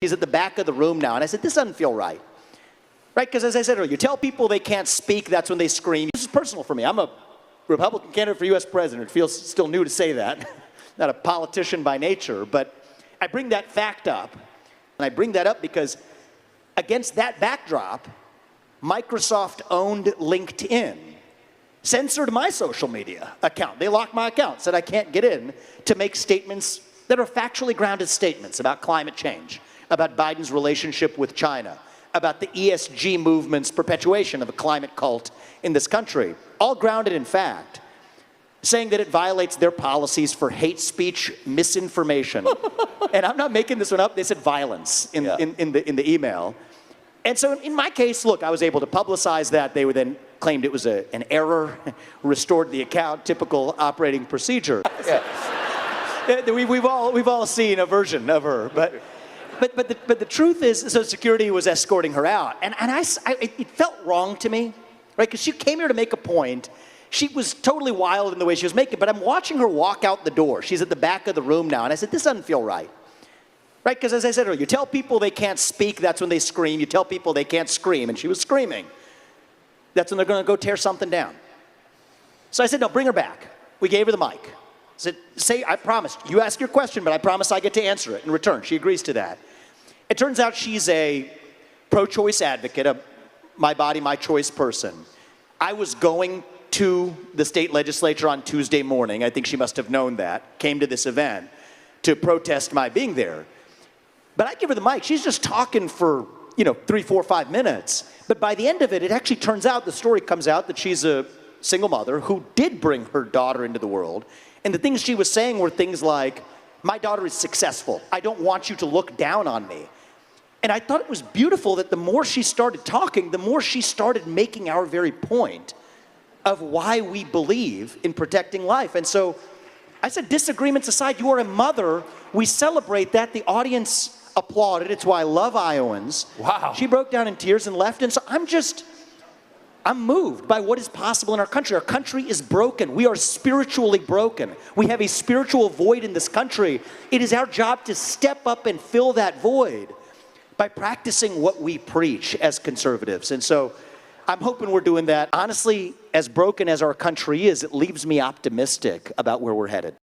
He's at the back of the room now. And I said, this doesn't feel right. Right? Because as I said earlier, you tell people they can't speak, that's when they scream. This is personal for me. I'm a Republican candidate for U.S. president. It feels still new to say that. Not a politician by nature. But I bring that fact up. And I bring that up because against that backdrop, Microsoft owned LinkedIn censored my social media account. They locked my account, said I can't get in to make statements that are factually grounded statements about climate change, about Biden's relationship with China, about the ESG movement's perpetuation of a climate cult in this country, all grounded in fact, saying that it violates their policies for hate speech, misinformation. And I'm not making this one up, they said violence in the email. And so in my case, look, I was able to publicize that. They were then claimed it was an error, restored the account, typical operating procedure. We've all seen a version of her, but the truth is, so security was escorting her out, and it felt wrong to me, right? Because she came here to make a point. She was totally wild in the way she was making it, but I'm watching her walk out the door. She's at the back of the room now, and I said, this doesn't feel right. Right? Because as I said earlier, you tell people they can't speak, that's when they scream. You tell people they can't scream, and she was screaming. That's when they're going to go tear something down. So I said, no, bring her back. We gave her the mic. I said, I promise, you ask your question, but I promise I get to answer it in return. She agrees to that. It turns out she's a pro-choice advocate, a my body, my choice person. I was going to the state legislature on Tuesday morning. I think she must have known that, came to this event to protest my being there. But I give her the mic. She's just talking for, 3, 4, 5 minutes. But by the end of it, it actually turns out, the story comes out that she's a single mother who did bring her daughter into the world. And the things she was saying were things like, my daughter is successful. I don't want you to look down on me. And I thought it was beautiful that the more she started talking, the more she started making our very point of why we believe in protecting life. And so I said, disagreements aside, you are a mother. We celebrate that. The audience applauded. It's why I love Iowans. Wow. She broke down in tears and left. And so I'm moved by what is possible in our country. Our country is broken. We are spiritually broken. We have a spiritual void in this country. It is our job to step up and fill that void by practicing what we preach as conservatives. And so I'm hoping we're doing that. Honestly, as broken as our country is, it leaves me optimistic about where we're headed.